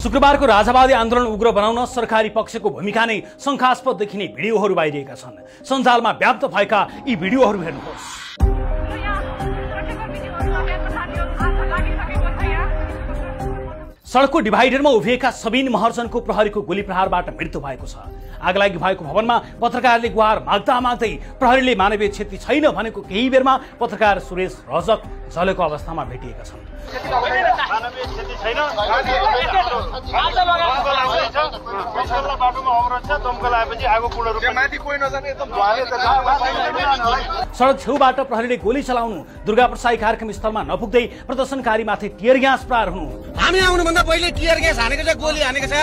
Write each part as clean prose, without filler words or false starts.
शुक्रबारको राजावादी आन्दोलन उग्र बनाउन सरकारी पक्षको भूमिका नै शंकास्पद देखिने भिडियोहरू बाहिरिएका छन्। सञ्जालमा व्याप्त भएका यी भिडियोहरू हेर्नुहोस्। सडकको डिभाइडरमा उभिएका सबिन महर्जनको प्रहरीको गोली प्रहारबाट मृत्यु भएको छ। आगलागी भएको भवनमा पत्रकारले गुहार माग्दा माग्दै प्रहरीले मानवीय क्षति छैन भनेको केही बेरमा पत्रकार सुरेश रजक जलेको अवस्थामा भेटिएका छन्। सडक छेउबाट प्रहरीले गोली चलाउनु, दुर्गा प्रसाई कार्यक्रम स्थलमा नपुग्दै प्रदर्शनकारीमाथि टियर ग्यास प्रहार हुनु। हामी आउनुभन्दा पहिले टियर ग्यास हानेको छ, गोली हानेको छ।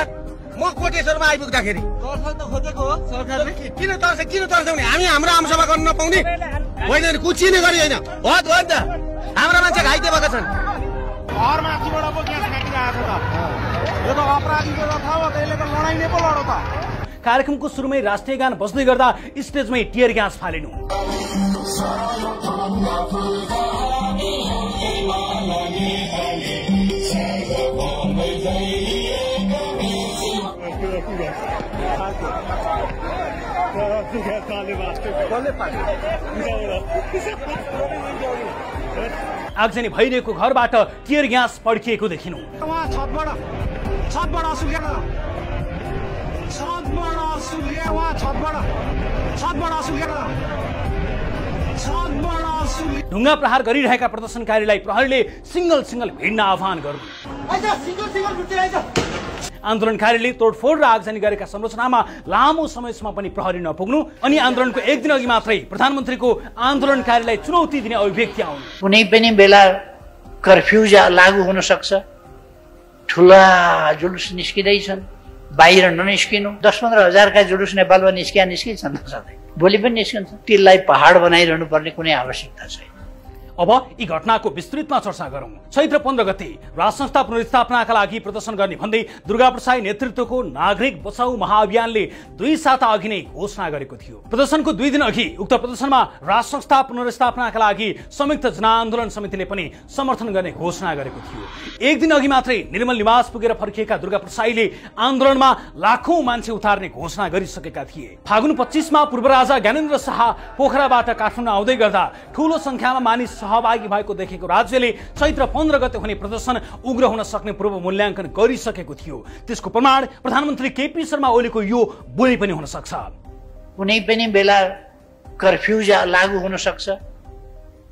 म कोटेश्वरमा आइपुग्दाखेरि खोजेको हो सरकारले। किन तर्साउने? हामी हाम्रो आमसभा गर्न नपाउने होइन, कुचिने गरी होइन हो नि त। हाम्रा मान्छे घाइते भएका छन्। घर माथिबाट पो ग्यास फ्याँकिरहेको छ त। यो त अपराधीको कथा हो, त्यसले त लडाइ नै पो लडो त। कार्यक्रमको सुरुमै राष्ट्रिय गान बज्दै गर्दा स्टेजमै टियर ग्यास फालिनु। आगजनी भइरहेको घरबाट टियर ग्यास पड्किएको देखिनु। ढुङ्गा प्रहार गरिरहेका प्रदर्शनकारीलाई प्रहरीले सिंगल भिड्न आह्वान गर्नु। आन्दोलनकारीले तोडफोड र आगजनी गरेका संरचनामा लामो समयसम्म पनि प्रहरी नपुग्नु अनि आन्दोलनको एक दिन अघि मात्रै प्रधानमन्त्रीको आन्दोलनकारीलाई चुनौती दिने अभिव्यक्ति आउनु। कुनै पनि बेला कर्फ्यू लागू हुन सक्छ। ठुला जुलुस निस्किँदैछन्, बाहिर ननिस्किनु। 10-15 हजारका जुलुस नेपालमा निस्किन्छन् सधैँ, भोलि पनि निस्किन्छ। तिललाई पहाड बनाइरहनु पर्ने कुनै आवश्यकता छैन। अब यी घटनाको विस्तृतमा चर्चा गरौं। चैत्र 15 गते राज संस्था पुनर्स्थापनाका लागि प्रदर्शन गर्ने भन्दै दुर्गा प्रसाई नेतृत्वको नागरिक बचाउ महाअभियानले 2 साता अघि नै घोषणा गरेको थियो। प्रदर्शनको 2 दिन अघि उक्त प्रदर्शनमा राज संस्था पुनर्स्थापनाका लागि संयुक्त जनआन्दोलन समितिले पनि समर्थन गर्ने घोषणा गरेको थियो। एक दिन अघि मात्रै निर्मल निवास पुगेर फर्किएका दुर्गा प्रसाईले आन्दोलनमा लाखौं मान्छे उतार्ने घोषणा गरिसकेका थिए। फागुन 25 मा पूर्व राजा ज्ञानेन्द्र शाह पोखराबाट काठमाडौँ आउँदै गर्दा ठूलो संख्यामा मानिस सहभागी भएको देखेको राज्यले चैत्र 15 गते हुने प्रदर्शन उग्र हुन सक्ने पूर्व मूल्याङ्कन गरिसकेको थियो। त्यसको प्रमाण प्रधानमन्त्री केपी शर्मा ओलीको यो बोली पनि हुन सक्छ। कुनै पनि बेला कर्फ्यू लागू हुन सक्छ।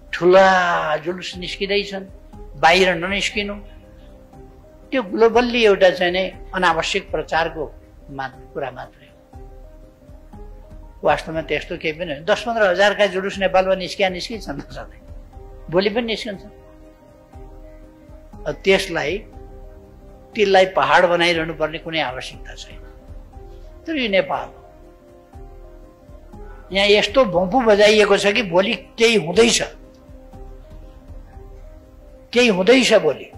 ठुला जुलुस निस्किँदैछन्, बाहिर ननिस्किनु। त्यो ग्लोबल्ली एउटा चाहिँ नै अनावश्यक प्रचारको कुरा मात्रै। वास्तवमा त्यस्तो केही पनि होइन। 10-15 हजारका जुलुस नेपालमा निस्किन्छन् सधैँ, भोलि पनि निस्किन्छ। त्यसलाई पहाड बनाइरहनु पर्ने कुनै आवश्यकता छैन। तर यो नेपाल हो, यहाँ यस्तो भम्पु बजाइएको छ कि भोलि केही हुँदैछ। भोलि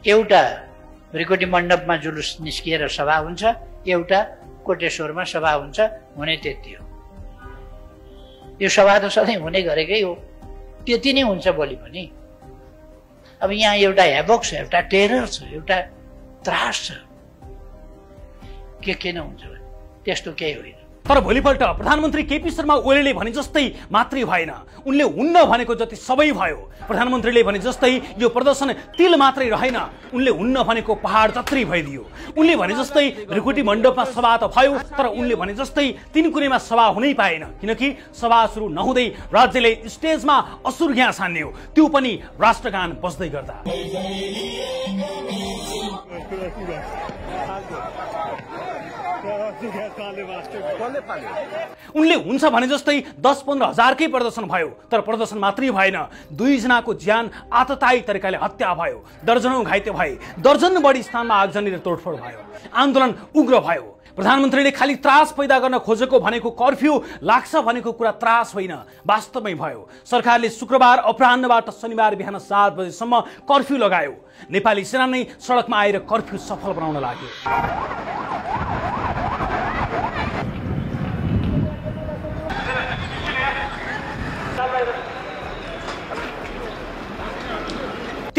एउटा रिकोटी मण्डपमा जुलुस निस्किएर सभा हुन्छ, एउटा कोटेश्वरमा सभा हुन्छ, हुने त्यति हो। यो सभा त सधैँ हुने गरेकै हो, त्यति नै हुन्छ भोलि पनि। अब यहाँ एउटा हेबक छ, एउटा टेरर छ, एउटा त्रास छ। के नै हुन्छ त्यस्तो केही होइन। तर भोलिपल्ट प्रधानमन्त्री केपी शर्मा ओलीले भने जस्तै मात्रै भएन, उनले हुन्न भनेको जति सबै भयो। प्रधानमन्त्रीले भने जस्तै यो प्रदर्शन तिल मात्रै रहेन, उनले हुन्न भनेको पहाड जत्रै भइदियो। उनले भने जस्तै रिकोटी मण्डपमा सभा त भयो, तर उनले भने जस्तै तिनकुनेमा सभा हुनै पाएन, किनकि सभा सुरु नहुँदै राज्यले स्टेजमा असुर ग्यास हान्यो, त्यो पनि राष्ट्रगान बज्दै गर्दा। उनले हुन्छ भने जस्तै 10-15 हजारकै प्रदर्शन भयो, तर प्रदर्शन मात्रै भएन। 2 जनाको ज्यान आततायी तरिकाले हत्या भयो, दर्जनौं घाइते भए, दर्जन बढी स्थानमा आगजनी र तोडफोड भयो। आन्दोलन उग्र भयो। प्रधानमन्त्रीले खाली त्रास पैदा गर्न खोजेको भनेको कर्फ्यू लाग्छ भनेको कुरा त्रास होइन, वास्तवमै भयो। सरकारले शुक्रबार अपराह्नबाट शनिबार बिहान 7 बजेसम्म कर्फ्यू लगायो। नेपाली सेना नै सडकमा आएर कर्फ्यू सफल बनाउन लाग्यो।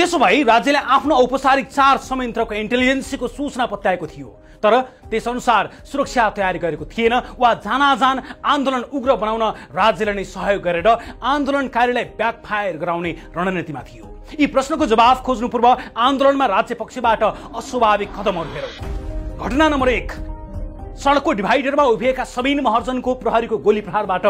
त्यसो भए राज्यले आफ्नो औपचारिक 4 संयन्त्रको इन्टेलिजेन्सको सूचना पत्याएको थियो, तर त्यसअनुसार सुरक्षा तयारी गरेको थिएन वा जानाजान आन्दोलन उग्र बनाउन राज्यले नै सहयोग गरेर आन्दोलनकारीलाई ब्याकफायर गराउने रणनीतिमा थियो। यी प्रश्नको जवाफ खोज्नु पूर्व आन्दोलनमा राज्य पक्षबाट अस्वाभाविक कदमहरू हेरौँ। घटना नम्बर 1, सडकको डिभाइडरमा उभिएका सबिन महर्जनको प्रहरीको गोली प्रहारबाट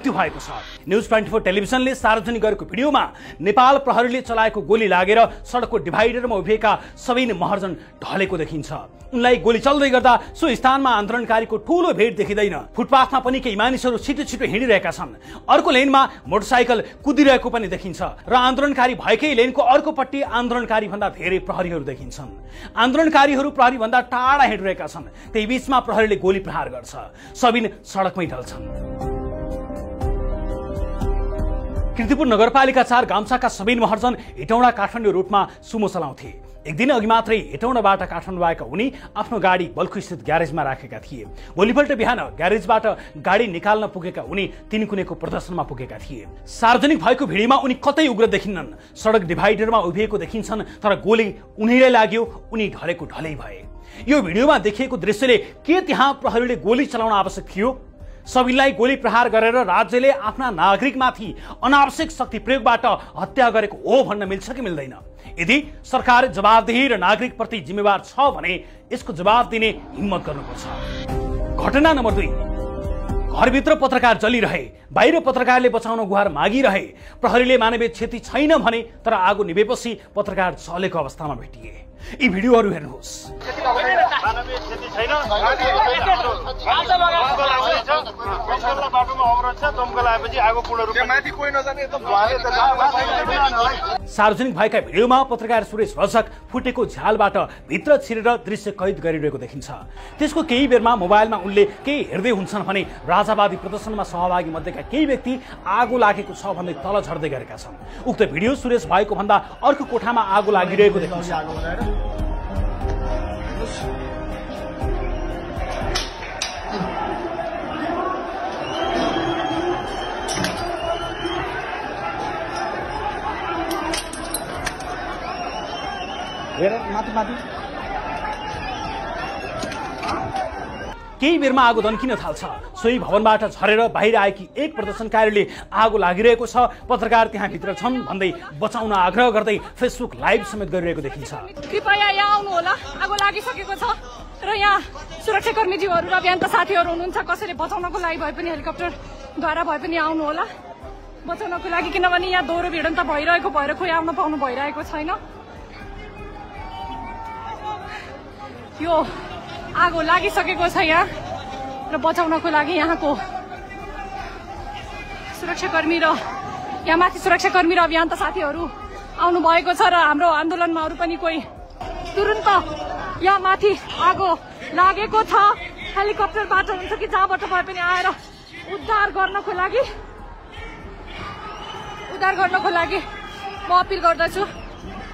मृत्यु भएको छ। न्युज 24 टेलिभिजनले सार्वजनिक गरेको भिडियोमा नेपाल प्रहरीले चलाएको गोली लागेर सडकको डिभाइडरमा उभिएका सबिन महर्जन ढलेको देखिन्छ। उनलाई गोली चल्दै गर्दा सो स्थानमा आन्दोलनकारीको ठूलो भेट देखिँदैन। फुटपाथमा पनि केही मानिसहरू छिटो छिटो हिँडिरहेका छन्। अर्को लेनमा मोटरसाइकल कुदिरहेको पनि देखिन्छ र आन्दोलनकारी भएकै लेनको अर्कोपट्टि आन्दोलनकारी भन्दा धेरै प्रहरीहरू देखिन्छन्। आन्दोलनकारीहरू प्रहरी भन्दा टाढा हिँडिरहेका छन्। त्यही बीचमा प्रहरीले गोली प्रहार गर्छ। सबिन सडकमै ढल्छन्। कीर्तिपुर नगरपालिका 4 गाम्चाका सबिन महर्जन हेटौँडा काठमाडौँ रुटमा सुमो चलाउँथे। एक दिन अघि मात्रै हेटौँडाबाट काठमाडौँ आएका उनी आफ्नो गाडी बल्खुस्थित ग्यारेजमा राखेका थिए। भोलिपल्ट बिहान ग्यारेजबाट गाडी निकाल्न पुगेका उनी तिनकुनेको प्रदर्शनमा पुगेका थिए। सार्वजनिक भएको भिडियोमा उनी कतै उग्र देखिन्नन्। सडक डिभाइडरमा उभिएको देखिन्छन्, तर गोली उनीलाई लाग्यो, उनी ढलेको ढलै भए। यो भिडियोमा देखिएको दृश्यले के त्यहाँ प्रहरीले गोली चलाउन आवश्यक थियो? सबिनलाई गोली प्रहार गरेर राज्यले आफ्ना नागरिकमाथि अनावश्यक शक्ति प्रयोगबाट हत्या गरेको हो भन्न मिल्छ कि मिल्दैन? यदि सरकार जवाबदेही र नागरिक प्रति जिम्मेवार छ भने यसको जवाब दिने हिम्मत गर्नुपर्छ। घटना नम्बर 2, घरभित्र पत्रकार जलिरहे, बाहिर पत्रकारले बचाउन गुहार मागिरहे। प्रहरीले मानवीय क्षति छैन भने, तर आगो निभेपछि पत्रकार जलेको अवस्थामा भेटिए। यी भिडियोहरू हेर्नुहोस्। सार्वजनिक भएका भिडियोमा पत्रकार सुरेश रजक फुटेको झ्यालबाट भित्र छिरेर दृश्य कैद गरिरहेको देखिन्छ। त्यसको केही बेरमा मोबाइलमा उनले केही हेर्दै हुन्छन् भने राजावादी प्रदर्शनमा सहभागी मध्येका केही व्यक्ति आगो लागेको छ भन्दै तल झर्दै गरेका छन्। उक्त भिडियो सुरेश भएको भन्दा अर्को कोठामा आगो लागिरहेको देखिन्छ। केही बेरमा आगो दन्किन थाल्छ। सोही भवनबाट झरेर बाहिर आएकी एक प्रदर्शनकारीले आगो लागिरहेको छ, पत्रकार त्यहाँ भित्र छन् भन्दै बचाउन आग्रह गर्दै फेसबुक लाइभ समेत गरिरहेको देखिन्छ। कृपया यहाँ आउनु होला, आगो लागिसकेको छ र यहाँ सुरक्षाकर्मीज्यूहरू र अभियन्ता साथीहरू हुनुहुन्छ। कसैले बचाउनको लागि भए पनि हेलिकप्टरद्वारा भए पनि आउनु होला बचाउनको लागि, किनभने यहाँ दोहोरो भिडन्त भइरहेको भएर खोइ आउन पाउनु भइरहेको छैन। यो आगो लागिसकेको छ यहाँ र बचाउनको लागि यहाँको सुरक्षाकर्मी र यहाँ माथि सुरक्षाकर्मी र अभियन्ता साथीहरू आउनु भएको छ र हाम्रो आन्दोलनमा अरू पनि कोही तुरुन्त यहाँ माथि आगो लागेको छ। हेलिकप्टरबाट हुन्छ कि जहाँबाट भए पनि आएर उद्धार गर्नको लागि म अपिल गर्दछु।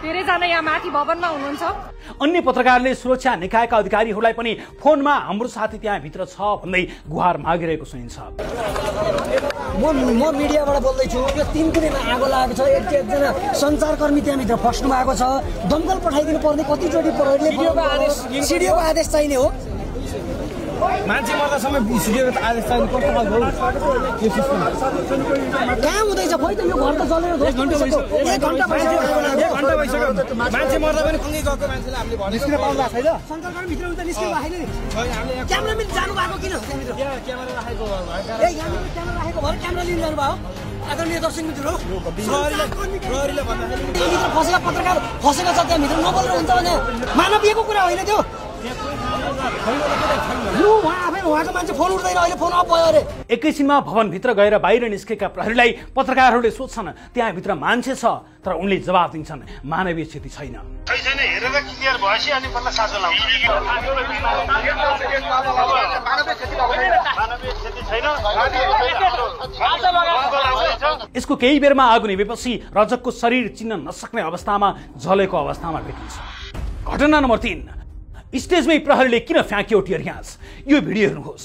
धेरैजना यहाँ माथि भवनमा हुनुहुन्छ। अन्य पत्रकारले सुरक्षा निकायका अधिकारीहरूलाई पनि फोनमा हाम्रो साथी त्यहाँ भित्र छ भन्दै गुहार मागिरहेको सुनिन्छ। म मिडियाबाट बोल्दैछु। यो तिनकुनेमा आगो लागेको छ। एकजना सञ्चारकर्मी त्यहाँभित्र फस्नु भएको छ। दमकल पठाइदिनु पर्ने कतिचोटि प्रहरीले सिडिओको आदेश चाहिने हो। मान्छे मर्दासम्म सिडिओको आदेश चाहिने कस्तो खालको हो यो सिस्टम? कहाँ हुँदैछ? खोइ त यो घर त चलेर 1 घण्टा भइसक्यो। मान्छे मर्दा पनि सँगै गएको मान्छेले हामीले भने निस्किन पाउँदा छैन। सञ्चारकर्मी भित्र उता निस्किनु भएको छैन। क्यामेराम्यान जानु भएको किन? क्यामेरा राखेको यहाँनिर क्यामेरा राखेको भएर क्यामेरा लिन जानु भयो। आदरणीय दर्शक मित्रहरू, प्रहरीले भन्दाखेरि त्यहाँभित्र फसेका पत्रकार फसेका छ। त्यहाँभित्र नबोलेर हुन्छ भने मानवीयको कुरा होइन त्यो। उहाँको मान्छे फोन उठ्दैन, अहिले फोन अफ भयो अरे। एकैछिनमा भवनभित्र गएर बाहिर निस्केका प्रहरीलाई पत्रकारहरूले सोध्छन् त्यहाँभित्र मान्छे छ, तर उनले जवाब दिन्छन् मानवीय क्षति छैन। हेरेर क्लियर भएपछि अनि बल्ल सासो लाउँछ। यसको केही बेरमा आगो निभेपछि रजकको शरीर चिन्न नसक्ने अवस्थामा जलेको अवस्थामा भेटिन्छ। घटना नम्बर 3, स्टेजमै प्रहरीले किन फ्याँक्यो टियर ग्यास? यो भिडियो हेर्नुहोस्।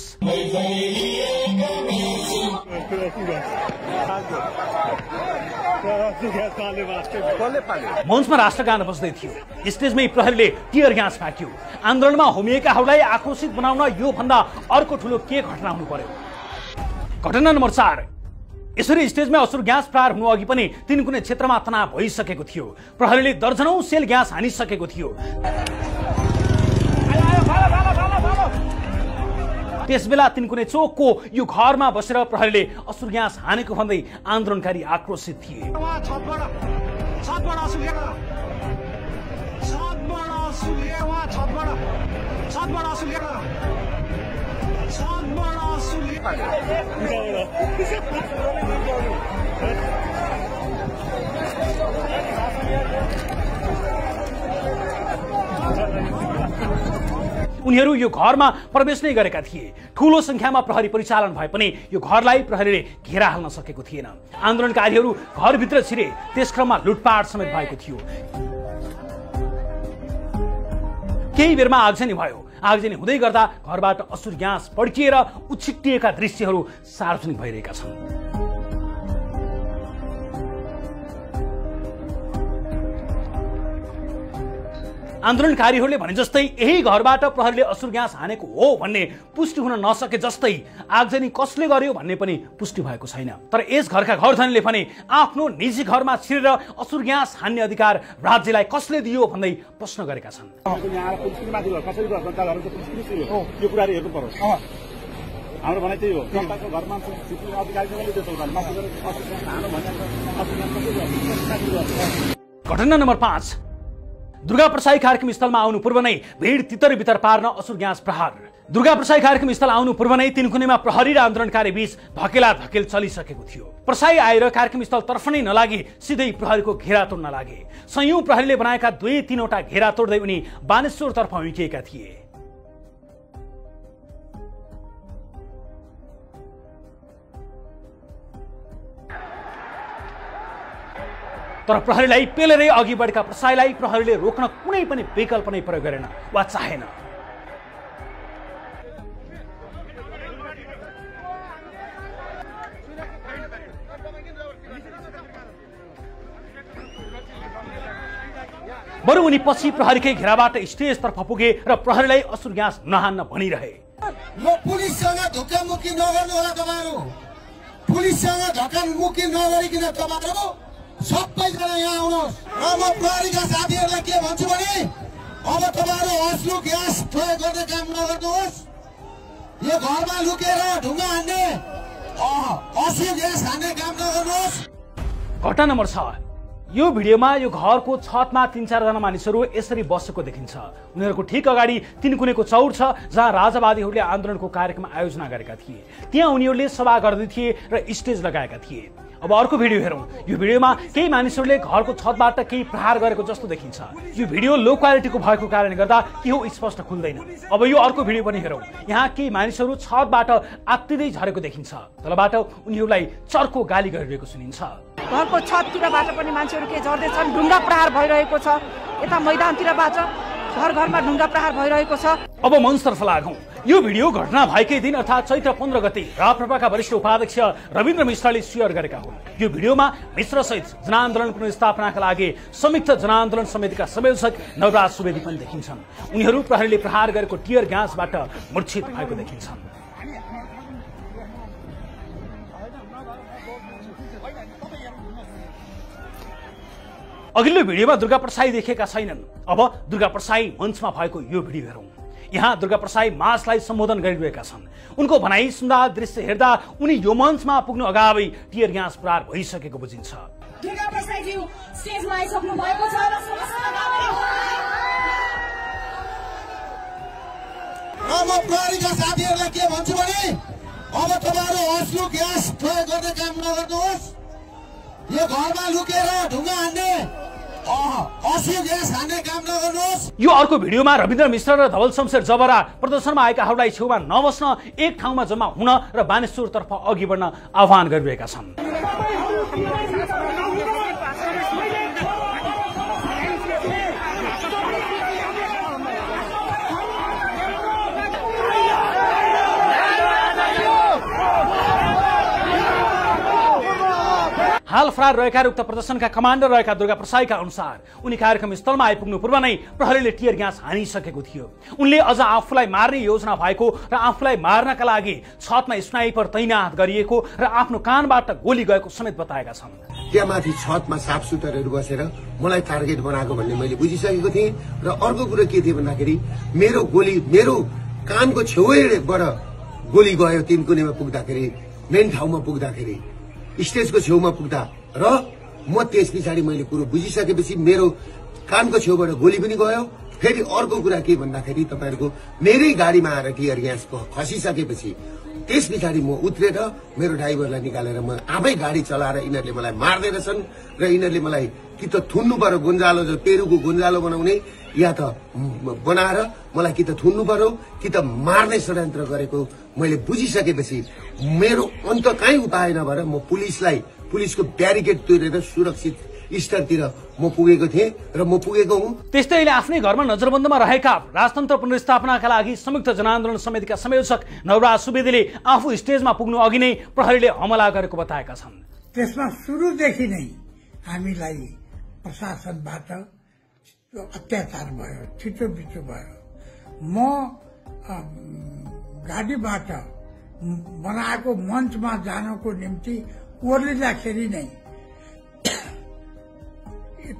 मञ्चमा राष्ट्रगान बज्दै थियो। स्टेजमै प्रहरीले टियर ग्यास फ्याँक्यो। आन्दोलनमा होमिएकाहरूलाई आक्रोशित बनाउन यो भन्दा अर्को ठूलो के घटना हुनु पर्यो? घटना नम्बर 4। यसरी स्टेजमा असुर ग्यास प्रहार हुनु अघि पनि तिनकुने क्षेत्रमा तनाव भइसकेको थियो। प्रहरीले दर्जनौं सेल ग्यास हानिसकेको थियो। त्यसबेला तिनकुने चोकको यो घरमा बसेर प्रहरीले असुर ग्यास हानेको भन्दै आन्दोलनकारी आक्रोशित थिए। उनीहरू यो घरमा प्रवेश नै गरेका थिए। ठूलो संख्यामा प्रहरी परिचालन भए पनि यो घरलाई प्रहरीले घेरा हाल्न सकेको थिएन। आन्दोलनकारीहरू घरभित्र छिरे। त्यस क्रममा लुटपाट समेत भएको थियो। केही बेरमा आगजनी भयो। आगजनी हुँदै गर्दा घरबाट असुर ग्यास पड्किएर उछिट्टिएका दृश्यहरू सार्वजनिक भइरहेका छन्। आन्दोलनकारीहरूले भने जस्तै यही घरबाट प्रहरीले असुर ग्यास हानेको हो भन्ने पुष्टि हुन नसके जस्तै आगजनी कसले गर्यो भन्ने पनि पुष्टि भएको छैन। तर यस घरका घरधनीले भने आफ्नो निजी घरमा छिरेर असुर ग्यास हान्ने अधिकार राज्यलाई कसले दियो भन्दै प्रश्न गरेका छन्। घटना नम्बर 5। दुर्गा प्रसाई कार्यक्रम स्थलमा आउनु पूर्व नै भिड तितर बितर पार्न असुर ग्यास प्रहार। दुर्गा प्रसाई कार्यक्रम स्थल आउनु पूर्व नै तिनकुनेमा प्रहरी र आन्दोलनकारी बीच धकेल चलिसकेको थियो। प्रसाई आएर कार्यक्रम स्थल तर्फ नै नलागी सिधै प्रहरीको घेरा तोड्न लागे। संयौं प्रहरीले बनाएका 2-3वटा घेरा तोड्दै उनी बानेश्वरतर्फ उम्किएका थिए। तर प्रहरीलाई पेलेरै अघि बढेका प्रसाईलाई प्रहरीले रोक्न कुनै पनि विकल्प नै प्रयोग गरेन वा चाहेन। बरु उनी पछि प्रहरीकै घेराबाट स्टेजतर्फ पुगे र प्रहरीलाई असुर ग्यास नहान्न भनिरहे। म पुलिससँग धक्कामुक्की नगर्नु होला तपाईहरु। पुलिससँग धक्कामुक्की नगरिकन तपाईहरु सबैजना यहाँ आउनुहोस्। र म प्रहरीका साथीहरूलाई के भन्छु भने अब तपाईहरु असलु ग्यास प्रयोग गर्ने काम नगर्नुहोस्। यो घरमा लुकेर ढुङ्गा हान्ने असलु ग्यास हान्ने काम नगर्नुहोस्। घटना नम्बर 6। यो भिडियोमा यो घरको छतमा 3-4 जना मानिसहरू यसरी बसेको देखिन्छ। उनीहरूको ठीक अगाडि तिनकुनेको चौर छ जहाँ राजावादीहरूले आन्दोलनको कार्यक्रम आयोजना गरेका थिए। त्यहाँ उनीहरूले सभा गर्दै थिए र स्टेज लगाएका थिए। अब अर्को भिडियो हेरौं। यो भिडियोमा केही मानिसहरूले घरको छतबाट केही प्रहार गरेको जस्तो देखिन्छ। यो भिडियो लो क्वालिटीको भएको कारणले गर्दा के हो स्पष्ट खुल्दैन। अब यो अर्को भिडियो पनि हेरौं। यहाँ केही मानिसहरू छतबाट आत्तिदै झरेको देखिन्छ। तलबाट उनीहरूलाई चर्को गाली गरिरहेको सुनिन्छ। घरको छततिरबाट पनि मान्छेहरू के झर्दैछन्। ढुङ्गा प्रहार भइरहेको छ। यता मैदानतिरबाट घर घरमा ढुङ्गा प्रहार भइरहेको छ। अब मञ्चतर्फ लागौं। यो भिडियो घटना भएकै दिन अर्थात् चैत्र 15 गते राप्रपाका वरिष्ठ उपाध्यक्ष रविन्द्र मिश्रले शेयर गरेका हुन्। यो भिडियोमा मिश्र सहित जनआन्दोलन पुनर्स्थापनाका लागि संयुक्त जनआन्दोलन समितिका संयोजक नवराज सुवेदी पनि देखिन्छन्। उनीहरू प्रहरीले प्रहार गरेको टियर ग्यासबाट मूर्छित भएको देखिन्छन्। अघिल्लो भिडियोमा दुर्गा प्रसाई देखेका छैनन्। अब दुर्गा प्रसाई मञ्चमा भएको यो भिडियो हेरौं। यहाँ दुर्गा प्रसाई मासलाई सम्बोधन गरिरहेका छन्। उनको भनाइ सुन्दा दृश्य हेर्दा उनी यो मञ्चमा पुग्नु अगावै टियर ग्यास प्रहार भइसकेको बुझिन्छ। दुर्गा प्रसाईज्यू स्टेजमा आइसक्नु भएको छ र म प्रहरीका साथीहरूलाई के भन्छु भने अब तपाईहरु असलु ग्यास प्रयोग गर्ने काम नगर्नुहोस्। यो घरमा लुकेर ढुङ्गा हान्ने असलु ग्यास हान्ने काम नगर्नुहोस्। यो अर्को भिडियोमा रविन्द्र मिश्र र धवल शमशेर जबरा प्रदर्शनमा आएकाहरूलाई छेउमा नबस्न एक ठाउँमा जम्मा हुन र बानेश्वरतर्फ अघि बढ्न आह्वान गरिरहेका छन्। हाल फरार रहेका उक्त प्रदर्शनका कमान्डर रहेका दुर्गा प्रसाईका अनुसार उनी कार्यक्रम स्थलमा आइपुग्नु पूर्व नै प्रहरीले टियर ग्यास हानिसकेको थियो। उनले अझ आफूलाई मार्ने योजना भएको र आफूलाई मार्नका लागि छतमा स्नाइपर तैनात गरिएको र आफ्नो कानबाट गोली गएको समेत बताएका छन्। त्यहाँ माथि छतमा साफसुतरहरू बसेर मलाई टार्गेट बनाएको भन्ने मैले बुझिसकेको थिएँ र अर्को कुरो के थियो भन्दाखेरि मेरो कानको छेउबाट गोली गयो तिनकुनेमा पुग्दाखेरि, मेन ठाउँमा पुग्दाखेरि, स्टेजको छेउमा पुग्दा र म त्यस पछाडि मैले कुरो बुझिसकेपछि मेरो कानको छेउबाट गोली पनि गयो। फेरि अर्को कुरा के भन्दाखेरि तपाईहरुको मेरै गाडीमा आएर टियर ग्यास खसिसकेपछि त्यस पछाडि म उत्रेर मेरो ड्राइभरलाई निकालेर म आफै गाडी चलाएर यिनीहरूले मलाई मार्दै रहेछन् र यिनीहरूले मलाई कि त थुन्नु पर्यो गुन्जालो, जो पेरुको गुन्जालो बनाउने, या त बनाएर मलाई कि त थुन्नु पर्यो कि त मार्ने षड्यन्त्र गरेको मैले बुझिसकेपछि मेरो अन्त कहीँ उपाय नभएर म पुलिसको ब्यारिकेड तोडेर सुरक्षित स्तरतिर म पुगेको थिएँ र म पुगेको हुँ। त्यस्तै अहिले आफ्नै घरमा नजरबन्दमा रहेका राजतन्त्र पुनर्स्थापनाका लागि संयुक्त जनआन्दोलन समितिका संयोजक नवराज सुवेदीले आफू स्टेजमा पुग्नु अघि नै प्रहरीले हमला गरेको बताएका छन्। त्यसमा सुरुदेखि नै हामीलाई प्रशासनबाट अत्याचार भयो, छिटो बिचो भयो। म गाडीबाट बनाएको मञ्चमा जानको निम्ति ओर्लिँदाखेरि नै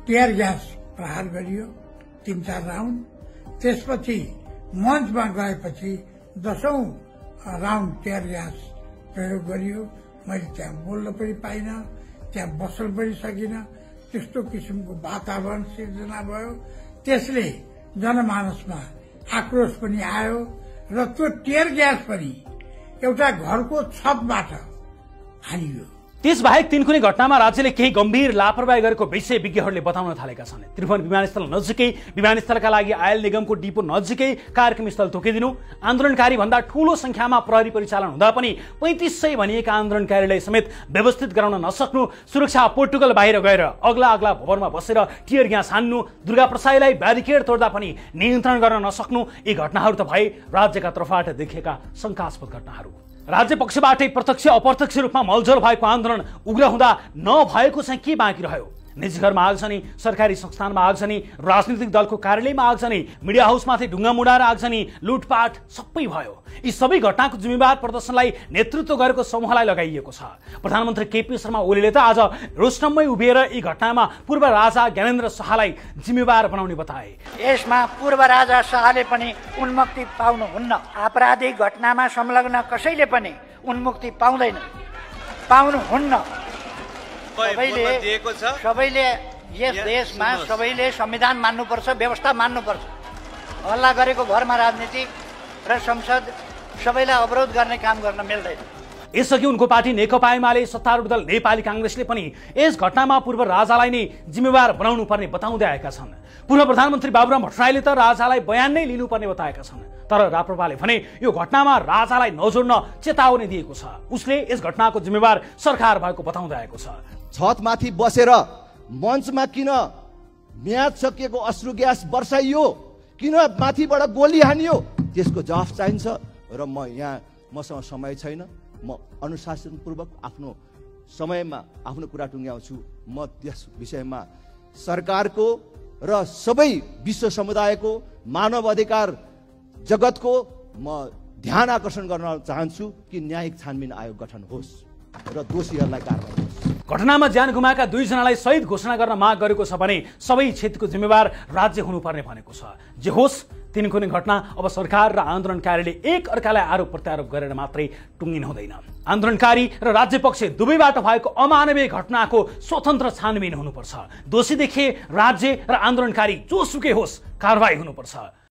टियर ग्यास प्रहार गरियो 3-4 राउन्ड। त्यसपछि मञ्चमा गएपछि 10औं राउन्ड टियर ग्यास प्रयोग गरियो। मैले त्यहाँ बोल्न पनि पाइनँ, त्यहाँ बस्न पनि सकिनँ। त्यस्तो किसिमको वातावरण सिर्जना भयो। त्यसले जनमानसमा आक्रोश पनि आयो र त्यो टियर ग्यास पनि एउटा घरको छतबाट हानियो। त्यसबाहेक तिनकुने घटनामा राज्यले केही गम्भीर लापरवाही गरेको विषय विज्ञहरूले बताउन थालेका छन्। त्रिभुवन विमानस्थल नजिकै विमानस्थलका लागि आयल निगमको डिपो नजिकै कार्यक्रम स्थल तोकिदिनु, आन्दोलनकारी भन्दा ठूलो संख्यामा प्रहरी परिचालन हुँदा पनि 3500 भनिएका आन्दोलनकारीलाई समेत व्यवस्थित गराउन नसक्नु, सुरक्षा पोर्टुगल बाहिर गएर अग्ला भवनमा बसेर टियर ग्यास हान्नु, दुर्गा प्रसाईलाई ब्यारिकेड तोड्दा पनि नियन्त्रण गर्न नसक्नु, यी घटनाहरू त भए राज्यका तर्फबाट देखिएका शंकास्पद घटनाहरू। राज्य पक्षबाटै प्रत्यक्ष अप्रत्यक्ष रूपमा मलजल भएको आन्दोलन उग्र हुँदा नभएको चाहिँ के बाँकी रह्यो? निजी घरमा आगजनी, सरकारी संस्थानमा आगजनी, राजनीतिक दलको कार्यालयमा आगजनी, मिडिया हाउसमाथि ढुङ्गा मुडाएर आगजनी, लुटपाट सबै भयो। यी सबै घटनाको जिम्मेवार प्रदर्शनलाई नेतृत्व गरेको समूहलाई लगाइएको छ। प्रधानमन्त्री केपी शर्मा ओलीले त आज रोस्टममै उभिएर यी घटनामा पूर्व राजा ज्ञानेन्द्र शाहलाई जिम्मेवार बनाउने बताए। यसमा पूर्व राजा शाहले पनि उन्मुक्ति पाउनुहुन्न। आपराधिक घटनामा संलग्न कसैले पनि उन्मुक्ति पाउनुहुन्न। सबैले यस देशमा सबैले संविधान मान्नुपर्छ, व्यवस्था मान्नुपर्छ। हल्ला गरेको भरमा राजनीति र संसद सबैलाई अवरोध गर्ने काम गर्न मिल्दैन। यसअघि उनको पार्टी नेकपा एमाले सत्तारूढ दल नेपाली कांग्रेसले पनि यस घटनामा पूर्व राजालाई नै जिम्मेवार बनाउनु पर्ने बताउँदै आएका छन्। पूर्व प्रधानमन्त्री बाबुराम भट्टराईले त राजालाई बयान नै लिनुपर्ने बताएका छन्। तर राप्रपाले भने यो घटनामा राजालाई नजोड्न चेतावनी दिएको छ। उसले यस घटनाको जिम्मेवार सरकार भएको बताउँदै आएको छ। छतमाथि बसेर मञ्चमा किन म्याद सकिएको अश्रु ग्यास बर्साइयो, किन माथिबाट गोली हानियो, त्यसको जवाफ चाहिन्छ। र मसँग समय छैन, म अनुशासनपूर्वक आफ्नो समयमा आफ्नो कुरा टुङ्ग्याउँछु। म त्यस विषयमा सरकारको र सबै विश्व समुदायको मानव अधिकार जगतको म ध्यान आकर्षण गर्न चाहन्छु कि न्यायिक छानबिन आयोग गठन होस् र दोषीहरूलाई कारवाही होस्। घटनामा ज्यान गुमाएका 2 जनालाई शहीद घोषणा गर्न माग गरेको छ भने सबै क्षेत्रको जिम्मेवार राज्य हुनुपर्ने भनेको छ। जे होस्, तिनकुने घटना अब सरकार र आन्दोलनकारीले एक अर्कालाई आरोप प्रत्यारोप गरेर मात्रै टुङ्गिन हुँदैन। आन्दोलनकारी र राज्य पक्ष दुवैबाट भएको अमानवीय घटनाको स्वतन्त्र छानबिन हुनुपर्छ। दोषी देखे राज्य र आन्दोलनकारी जोसुकै होस् कारवाही हुनुपर्छ।